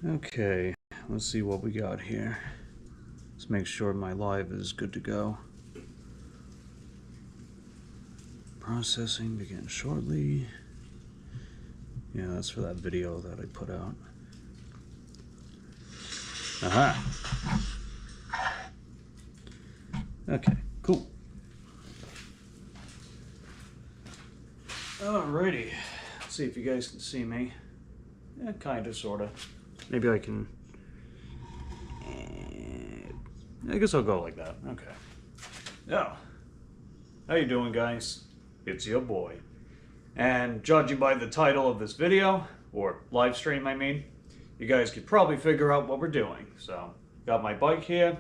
Okay, let's see what we got here. Let's make sure my live is good to go. Processing begin shortly. Yeah, that's for that video that I put out. Aha. Okay, cool. Alrighty. Let's see if you guys can see me. Yeah, kinda, sorta. Maybe I can... I guess I'll go like that. Okay. Yeah. How you doing, guys? It's your boy. And judging by the title of this video, or live stream I mean, you guys could probably figure out what we're doing. So, got my bike here,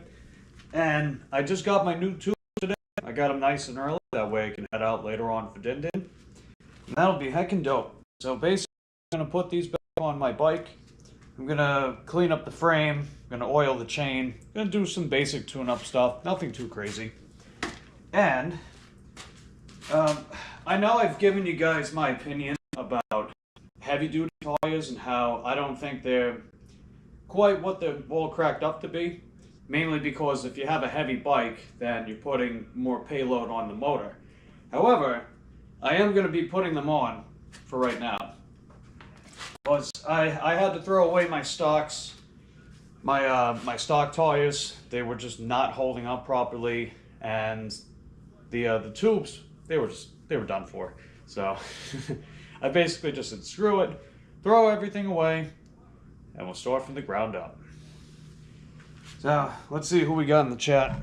and I just got my new tubes today. I got them nice and early, that way I can head out later on for Din Din. And that'll be heckin' dope. So basically, I'm gonna put these back on my bike. I'm gonna clean up the frame, I'm gonna oil the chain, gonna do some basic tune-up stuff, nothing too crazy. And I know I've given you guys my opinion about heavy-duty tires and how I don't think they're quite what they're all cracked up to be. Mainly because if you have a heavy bike, then you're putting more payload on the motor. However, I am going to be putting them on for right now. Because I had to throw away my stocks, my stock tires. They were just not holding up properly, and the tubes, they were done for. So I basically just said screw it, throw everything away, and we'll start from the ground up. So let's see who we got in the chat.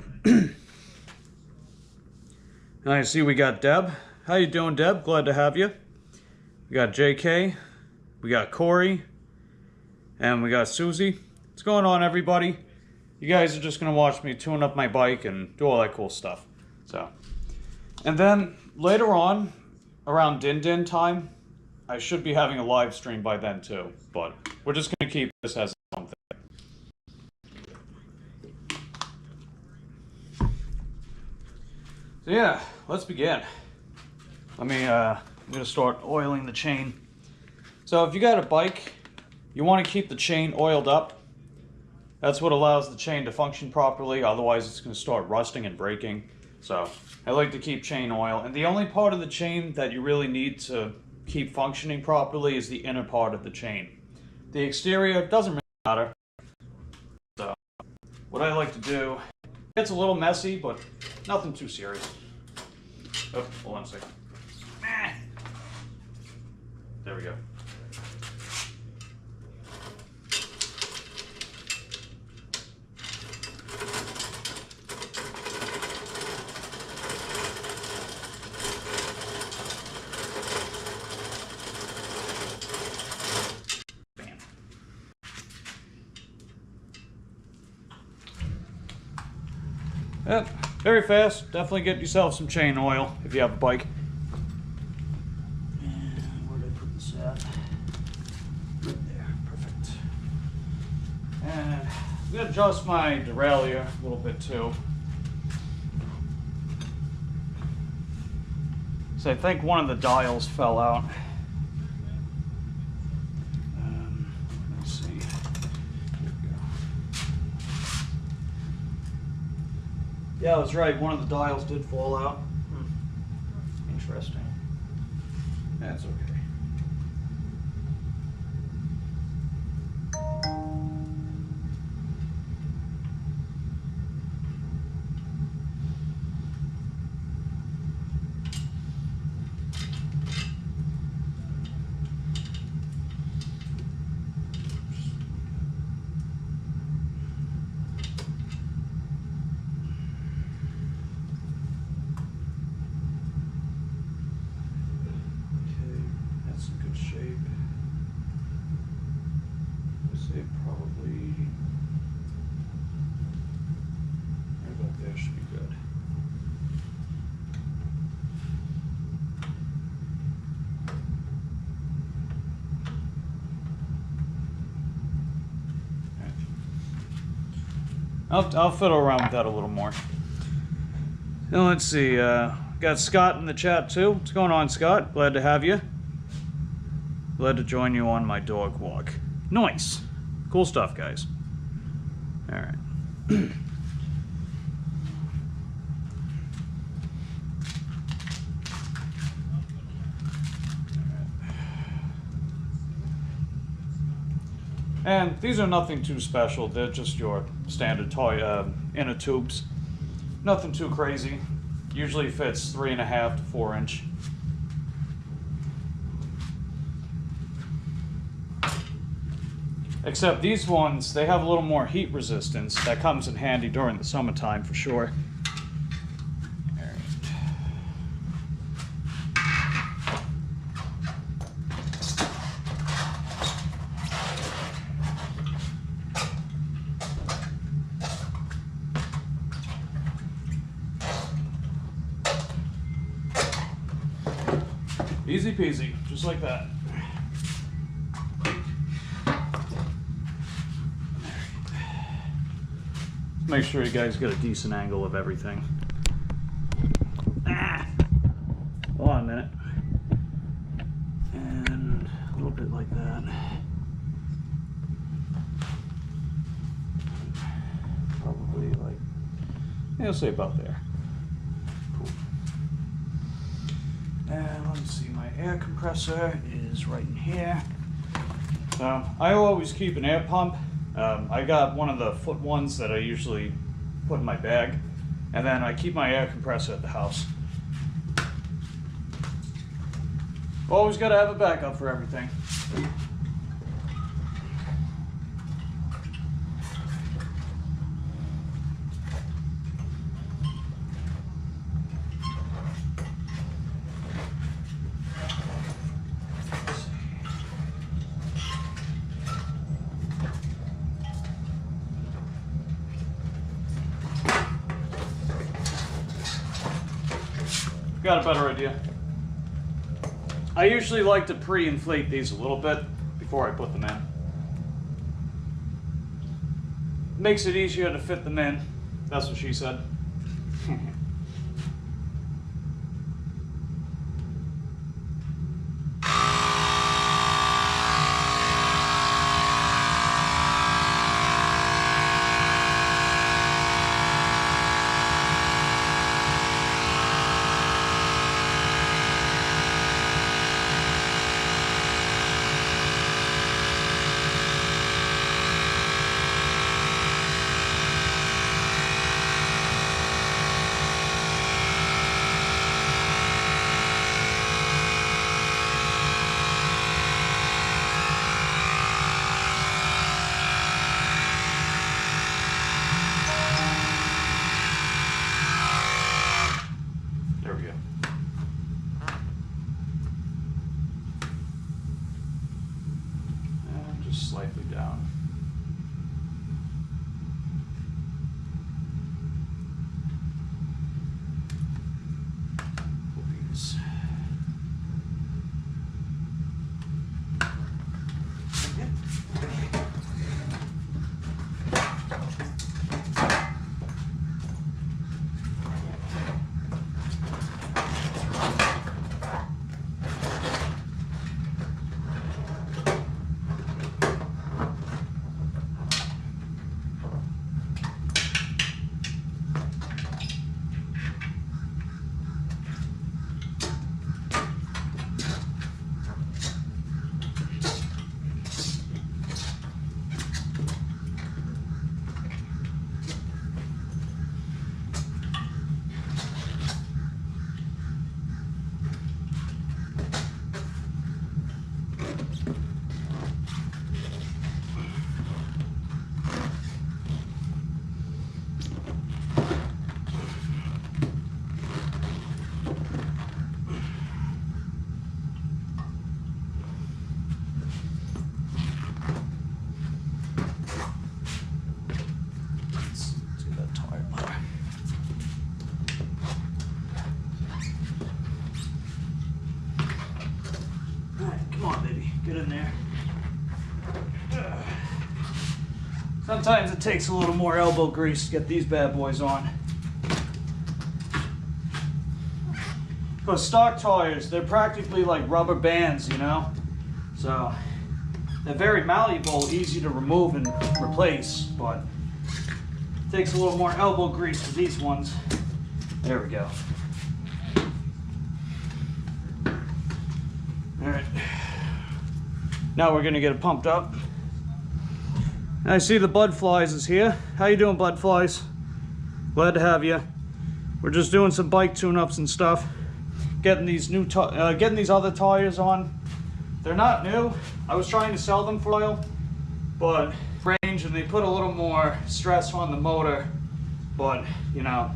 I see we got Deb. How you doing, Deb? Glad to have you. We got JK, we got Corey, and we got Susie. What's going on, everybody? You guys are just gonna watch me tune up my bike and do all that cool stuff. So, and then later on, around Din Din time, I should be having a live stream by then too. But we're just gonna keep this as something. So yeah, let's begin. I'm gonna start oiling the chain. So if you got a bike, you want to keep the chain oiled up. That's what allows the chain to function properly, otherwise it's going to start rusting and breaking. So I like to keep chain oil, and the only part of the chain that you really need to keep functioning properly is the inner part of the chain. The exterior doesn't really matter. So what I like to do, it's a little messy, but nothing too serious. Oh, hold on a second. There we go. Bam. Yep, very fast. Definitely get yourself some chain oil if you have a bike. I'm going to adjust my derailleur a little bit too. So I think one of the dials fell out. Let's see. Here we go. Yeah, I was right. One of the dials did fall out. Interesting. That's okay. I'll fiddle around with that a little more. Now let's see, got Scott in the chat too. What's going on, Scott? Glad to have you. Glad to join you on my dog walk. Nice. Cool stuff, guys. All right. And these are nothing too special. They're just your standard toy inner tubes. Nothing too crazy. Usually fits 3.5 to 4 inch. Except these ones, they have a little more heat resistance. That comes in handy during the summertime for sure. Easy peasy, just like that. Make sure you guys get a decent angle of everything. Hold on a minute. And a little bit like that. Probably like, I'll say about there. Cool. And let me see, my air compressor is right in here. So I always keep an air pump. I got one of the foot ones that I usually put in my bag, and then I keep my air compressor at the house. Always got to have a backup for everything. Got a better idea. I usually like to pre-inflate these a little bit before I put them in. Makes it easier to fit them in. That's what she said. Slightly down. These. Get in there. Sometimes it takes a little more elbow grease to get these bad boys on. Because stock tires, they're practically like rubber bands, you know? So They're very malleable, easy to remove and replace, but it takes a little more elbow grease for these ones. There we go. All right. Now we're gonna get it pumped up. I see the Bud Flies is here. How you doing, Bud Flies? Glad to have you. We're just doing some bike tune-ups and stuff. Getting these getting these other tires on. They're not new. I was trying to sell them for a while, but range, and they put a little more stress on the motor. But you know,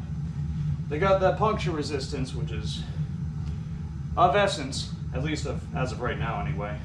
they got that puncture resistance, which is of essence, at least as of right now, anyway.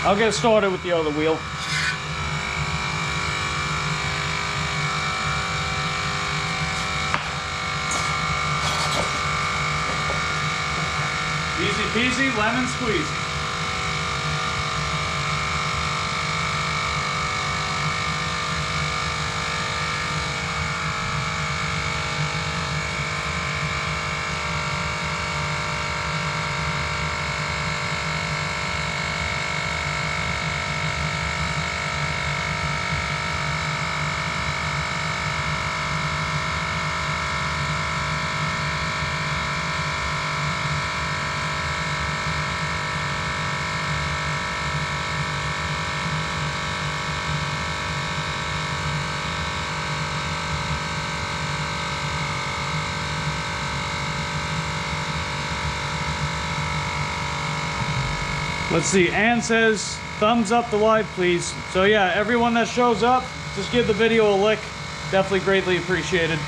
I'll get started with the other wheel. Easy peasy, lemon squeezy. Let's see, Ann says, thumbs up the live, please. So yeah, everyone that shows up, just give the video a lick. Definitely greatly appreciated.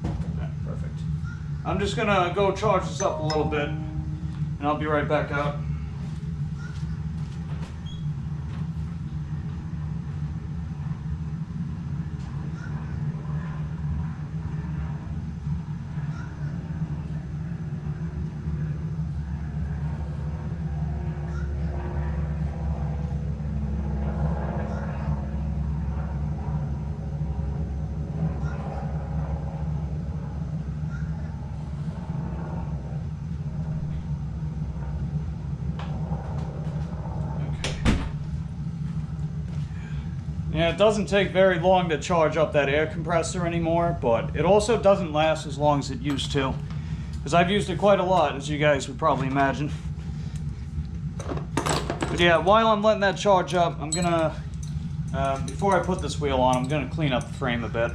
Okay, perfect. I'm just gonna go charge this up a little bit, and I'll be right back out. Yeah, it doesn't take very long to charge up that air compressor anymore, but it also doesn't last as long as it used to, because I've used it quite a lot, as you guys would probably imagine. But yeah, while I'm letting that charge up, I'm gonna, before I put this wheel on, I'm gonna clean up the frame a bit.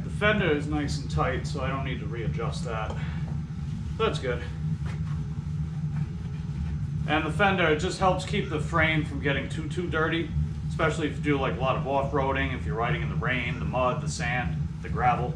The fender is nice and tight, so I don't need to readjust that. That's good. And the fender, it just helps keep the frame from getting too dirty, especially if you do like a lot of off-roading, if you're riding in the rain, the mud, the sand, the gravel.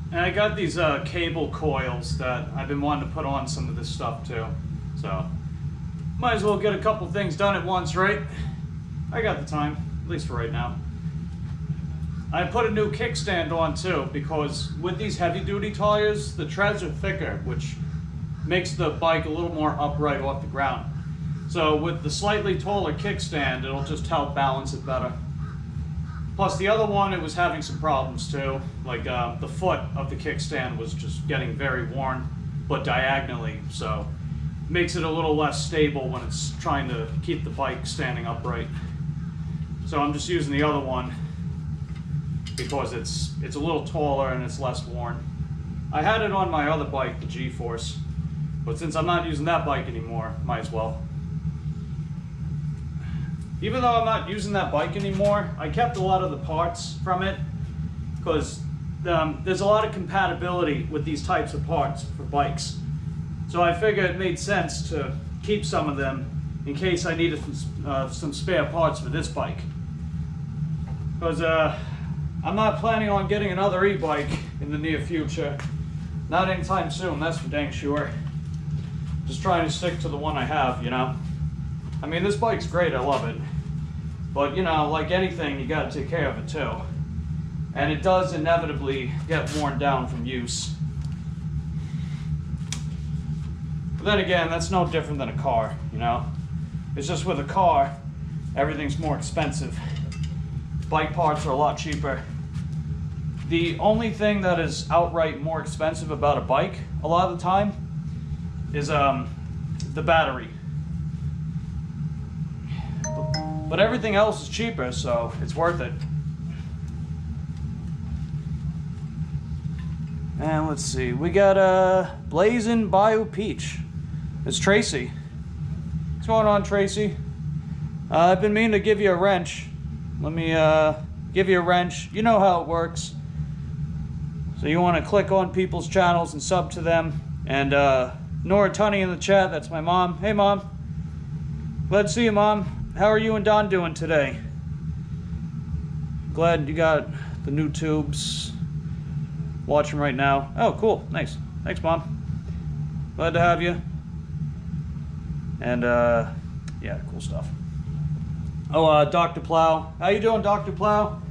And I got these cable coils that I've been wanting to put on some of this stuff too. So, might as well get a couple things done at once, right? I got the time, at least for right now. I put a new kickstand on too, because with these heavy duty tires, the treads are thicker, which makes the bike a little more upright off the ground. So with the slightly taller kickstand, it'll just help balance it better. Plus the other one, it was having some problems too. Like the foot of the kickstand was just getting very worn, but diagonally, so makes it a little less stable when it's trying to keep the bike standing upright. So I'm just using the other one because it's a little taller and it's less worn. I had it on my other bike, the G-Force, but since I'm not using that bike anymore, might as well. Even though I'm not using that bike anymore, I kept a lot of the parts from it because there's a lot of compatibility with these types of parts for bikes. So I figured it made sense to keep some of them in case I needed some spare parts for this bike. Because I'm not planning on getting another e-bike in the near future. Not anytime soon, that's for dang sure. Just trying to stick to the one I have, you know? I mean, this bike's great, I love it. But, you know, like anything, you gotta take care of it too. And it does inevitably get worn down from use. But then again, that's no different than a car, you know? It's just with a car, everything's more expensive. Bike parts are a lot cheaper. The only thing that is outright more expensive about a bike, a lot of the time, is the battery. But everything else is cheaper, so it's worth it. And let's see, we got Blazing Bayou Peach. It's Tracy. What's going on, Tracy? I've been meaning to give you a wrench. Let me give you a wrench. You know how it works. So you want to click on people's channels and sub to them. And Nora Tunney in the chat, that's my mom. Hey, Mom. Glad to see you, Mom. How are you and Don doing today? Glad you got the new tubes watching right now. Oh, cool. Nice. Thanks, Mom. Glad to have you. And, yeah, cool stuff. Oh, Dr. Plow. How you doing, Dr. Plow?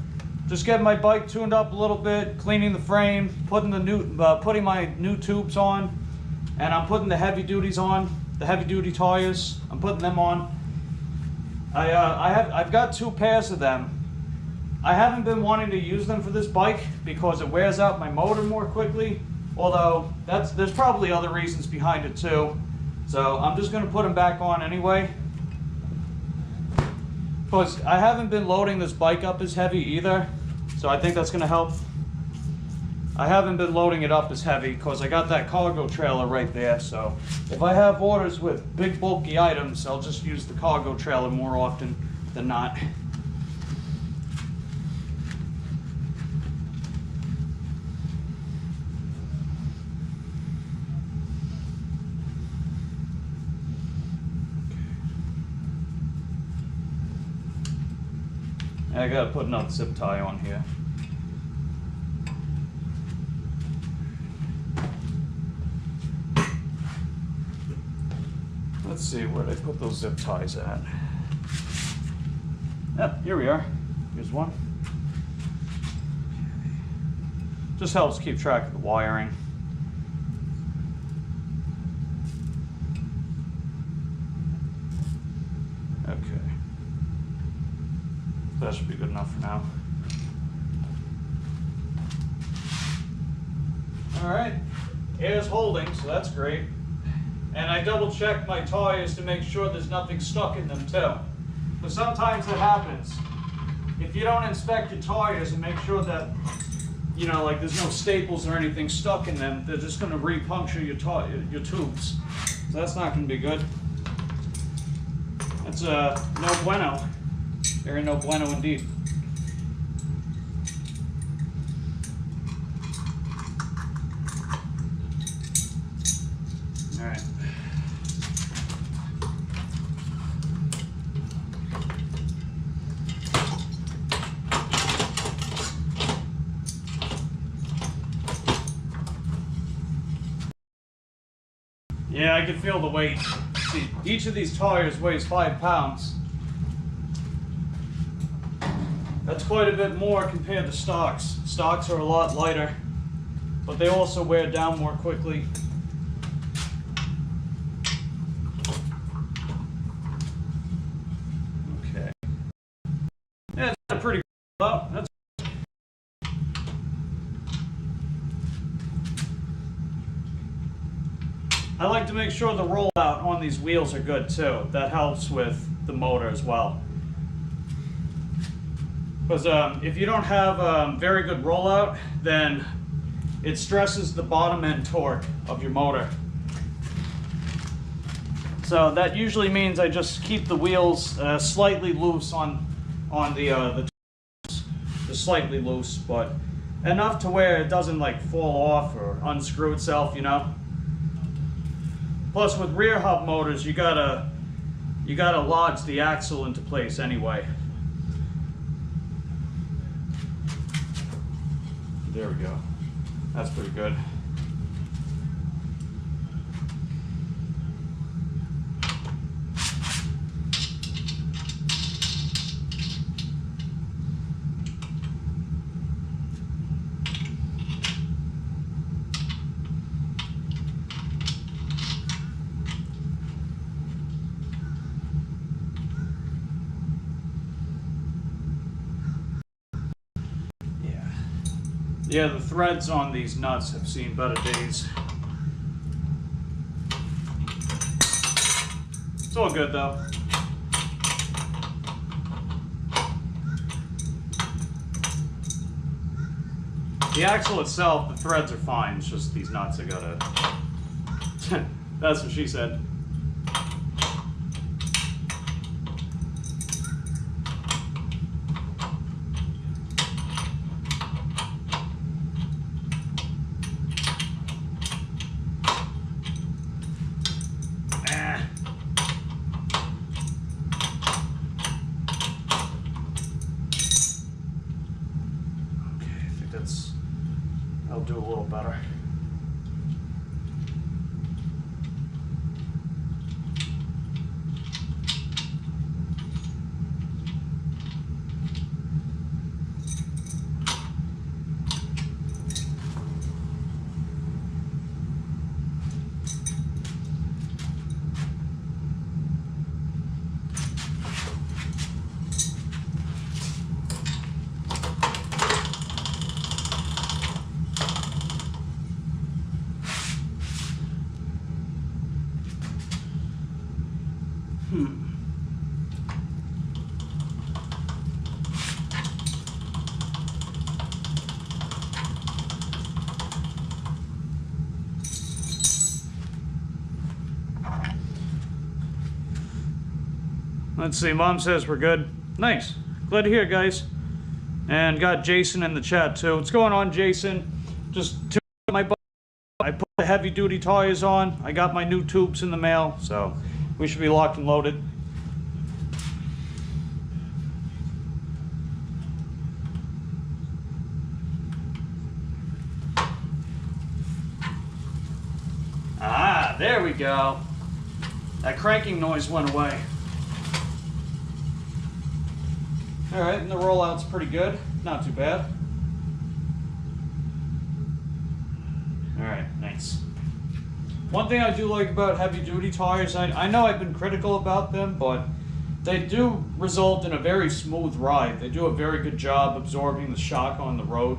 Just getting my bike tuned up a little bit, cleaning the frame, putting my new tubes on, and I'm putting the heavy duties on, the heavy duty tires. I'm putting them on. I've got 2 pairs of them. I haven't been wanting to use them for this bike because it wears out my motor more quickly. Although there's probably other reasons behind it too. So I'm just gonna put them back on anyway. Because I haven't been loading this bike up as heavy either. So I think that's gonna help. I haven't been loading it up as heavy because I got that cargo trailer right there. So if I have orders with big bulky items, I'll just use the cargo trailer more often than not. I gotta put another zip tie on here. Let's see where they put those zip ties at. Yep, here we are. Here's one. Just helps keep track of the wiring. Okay. That should be good enough for now. All right, air's holding, so that's great. And I double check my tires to make sure there's nothing stuck in them too. But sometimes it happens. If you don't inspect your tires and make sure that, you know, like there's no staples or anything stuck in them, they're just going to re-puncture your tubes. So that's not going to be good. That's no bueno. Very no bueno indeed. All right. Yeah, I can feel the weight. See, each of these tires weighs 5 pounds. That's quite a bit more compared to stocks. Stocks are a lot lighter, but they also wear down more quickly. Okay. Yeah, it's a pretty good out. That's I like to make sure the rollout on these wheels are good too. That helps with the motor as well. Because if you don't have very good rollout, then it stresses the bottom end torque of your motor. So that usually means I just keep the wheels slightly loose on the just slightly loose, but enough to where it doesn't like fall off or unscrew itself, you know. Plus, with rear hub motors, you gotta lodge the axle into place anyway. There we go. That's pretty good. Yeah, the threads on these nuts have seen better days. It's all good though. The axle itself, the threads are fine. It's just these nuts I gotta... That's what she said. I'll do a little better. Let's see, Mom says we're good. Nice. Glad to hear it, guys. And got Jason in the chat too. What's going on, Jason? Just tuned my bike. I put the heavy duty tires on. I got my new tubes in the mail, so we should be locked and loaded. Ah, there we go. That cranking noise went away. All right, and the rollout's pretty good. Not too bad. All right, nice. One thing I do like about heavy-duty tires, I know I've been critical about them, but they do result in a very smooth ride. They do a very good job absorbing the shock on the road.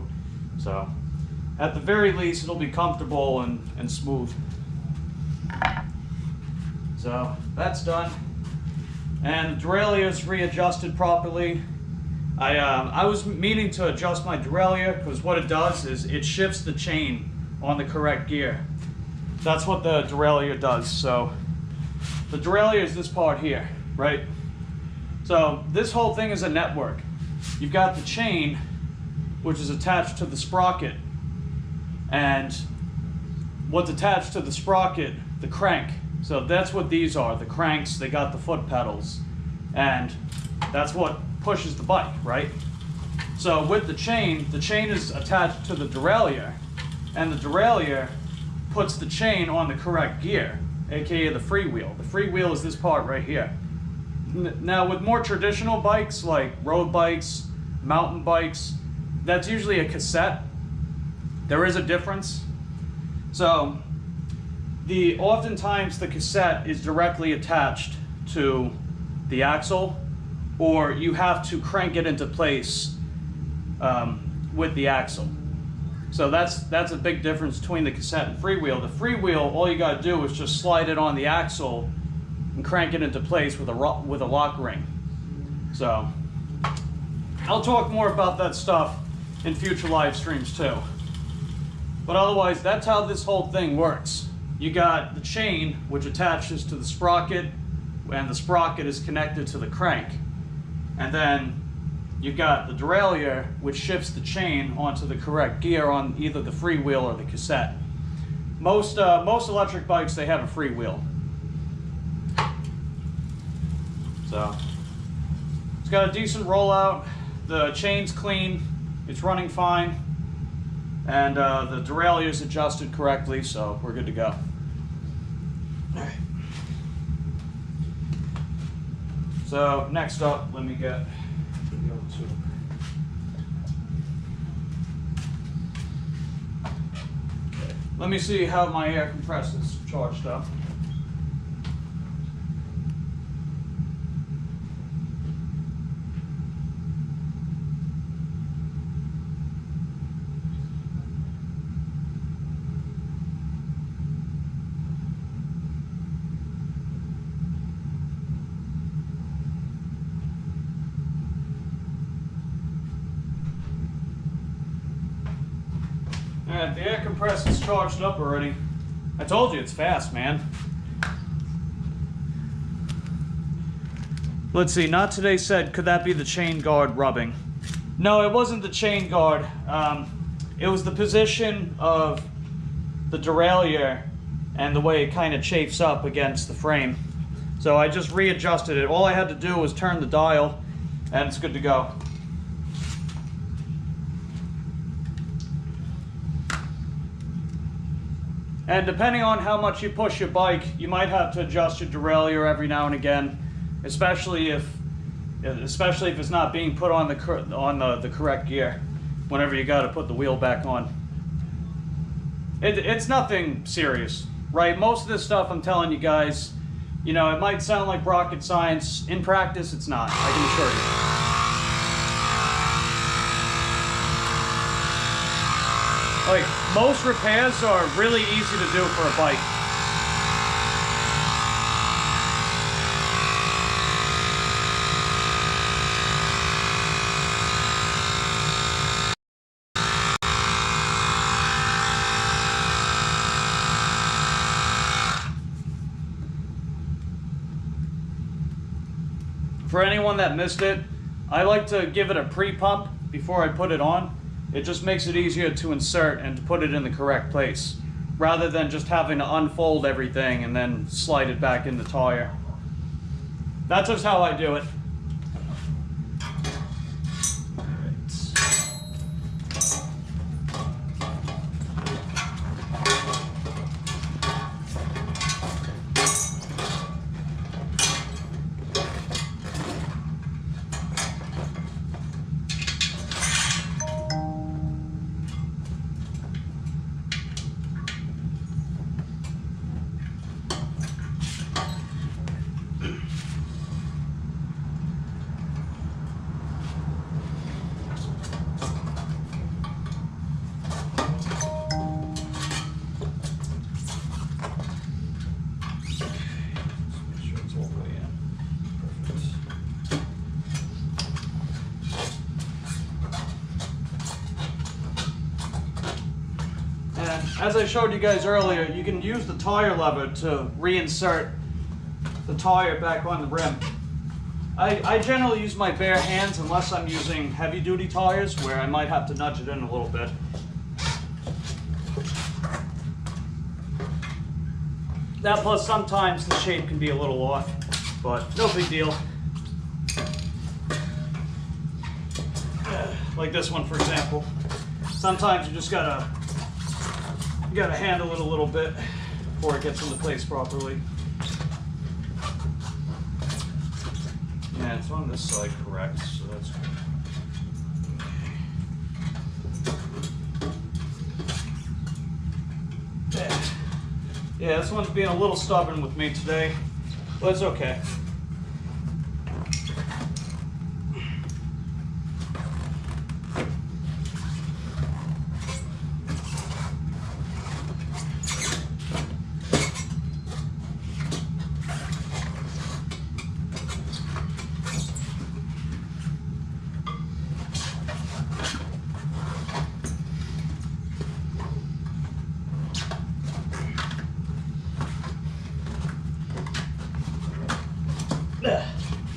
So, at the very least, it'll be comfortable and smooth. So that's done. And the derailleur is readjusted properly. I was meaning to adjust my derailleur because what it does is it shifts the chain on the correct gear. That's what the derailleur does. So the derailleur is this part here, right? So this whole thing is a network. You've got the chain, which is attached to the sprocket, and what's attached to the sprocket, the crank. So that's what these are, the cranks. They got the foot pedals, and that's what pushes the bike, right? So with the chain is attached to the derailleur, and the derailleur puts the chain on the correct gear, aka the freewheel. The freewheel is this part right here. Now with more traditional bikes like road bikes, mountain bikes, that's usually a cassette. There is a difference. So oftentimes the cassette is directly attached to the axle, or you have to crank it into place with the axle. So that's a big difference between the cassette and freewheel. The freewheel, all you gotta do is just slide it on the axle and crank it into place with a lock ring. So I'll talk more about that stuff in future live streams too. But otherwise, that's how this whole thing works. You got the chain, which attaches to the sprocket, and the sprocket is connected to the crank. And then you've got the derailleur, which shifts the chain onto the correct gear on either the freewheel or the cassette. Most electric bikes, they have a freewheel. So it's got a decent rollout. The chain's clean. It's running fine. And the derailleur is adjusted correctly, so we're good to go. All right. So next up, let me get the other two. Okay. Let me see how my air compressor's charged up. Alright, the air compressor's charged up already. I told you it's fast, man. Let's see, Not Today said, could that be the chain guard rubbing? No, it wasn't the chain guard. It was the position of the derailleur and the way it kind of chafes up against the frame. So I just readjusted it. All I had to do was turn the dial and it's good to go. And depending on how much you push your bike, you might have to adjust your derailleur every now and again, especially if it's not being put on the correct gear whenever you got to put the wheel back on. It's nothing serious, right? Most of this stuff I'm telling you guys, you know, it might sound like rocket science. In practice, it's not, I can assure you. Like, most repairs are really easy to do for a bike. For anyone that missed it, I like to give it a pre-pump before I put it on. It just makes it easier to insert and to put it in the correct place, rather than just having to unfold everything and then slide it back in the tire. That's just how I do it. as I showed you guys earlier, you can use the tire lever to reinsert the tire back on the rim. I generally use my bare hands unless I'm using heavy duty tires where I might have to nudge it in a little bit. That plus sometimes the shape can be a little off, but no big deal. Like this one, for example. Sometimes you just gotta handle it a little bit before it gets into place properly. Yeah, it's on this side correct, so that's good. Yeah, this one's being a little stubborn with me today, but it's okay.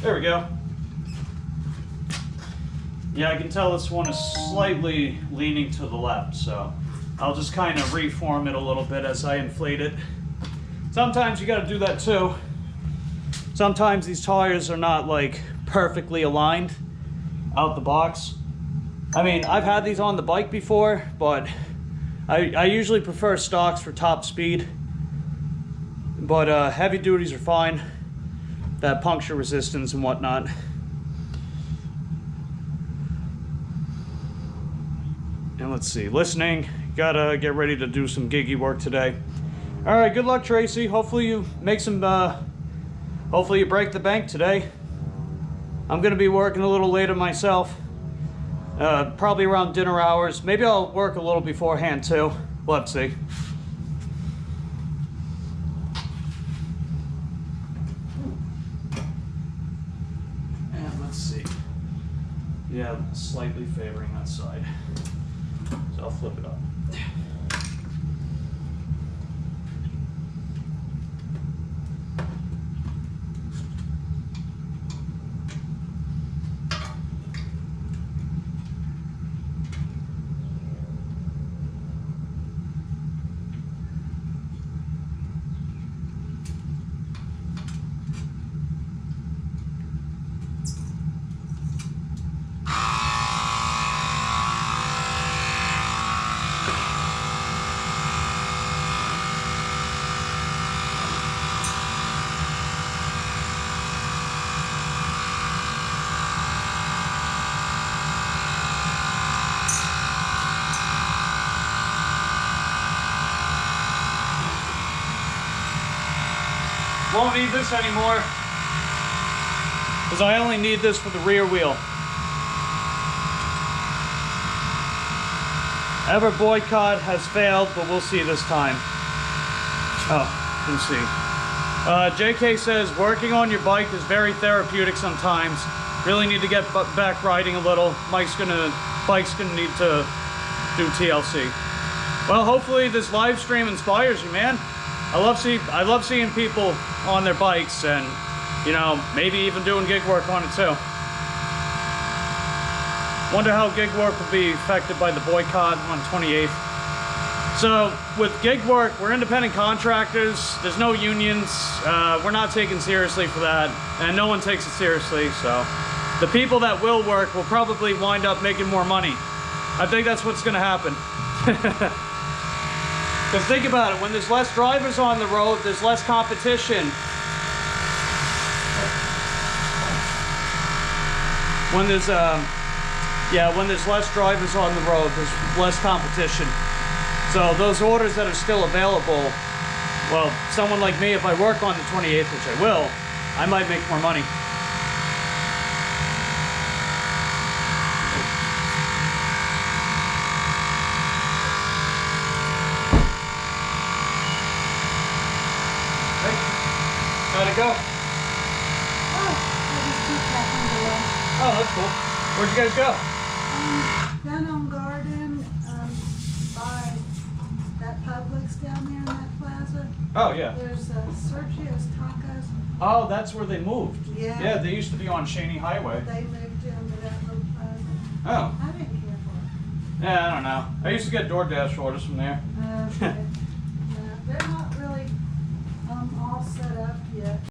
There we go. Yeah, I can tell this one is slightly leaning to the left, so I'll just kind of reform it a little bit as I inflate it. Sometimes you got to do that too. Sometimes these tires are not like perfectly aligned out the box. I mean, I've had these on the bike before, but I usually prefer stocks for top speed. But heavy duties are fine. That puncture resistance and whatnot. And let's see, listening, gotta get ready to do some giggy work today. All right, good luck, Tracy. Hopefully you make some, hopefully you break the bank today. I'm gonna be working a little later myself, probably around dinner hours. Maybe I'll work a little beforehand too. Let's see. Yeah, slightly favoring that side. So I'll flip it up. Won't need this anymore, because I only need this for the rear wheel. Ever boycott has failed, but we'll see this time. Oh, let's see. JK says, working on your bike is very therapeutic sometimes. Really need to get back riding a little. Bike's gonna need to do TLC. Well, hopefully this live stream inspires you, man. I love seeing people on their bikes and, you know, maybe even doing gig work on it too. Wonder how gig work will be affected by the boycott on 28th. So with gig work, we're independent contractors. There's no unions. We're not taken seriously for that, and no one takes it seriously. So the people that will work will probably wind up making more money. I think that's what's going to happen. Because think about it, when there's less drivers on the road, there's less competition. When there's less drivers on the road, there's less competition. So those orders that are still available, well, someone like me, if I work on the 28th, which I will, I might make more money. How'd it go? Oh, I just took that on the way. Oh, that's cool. Where'd you guys go? Down on Garden, by that pub Oh, yeah. There's Sergio's Tacos. Oh, that's where they moved. Yeah. Yeah, they used to be on Cheney Highway. They moved into that little plaza. Oh. I didn't care for Yeah, I don't know. I used to get DoorDash orders from there. it. Okay. Yeah, they're not really all set up yet.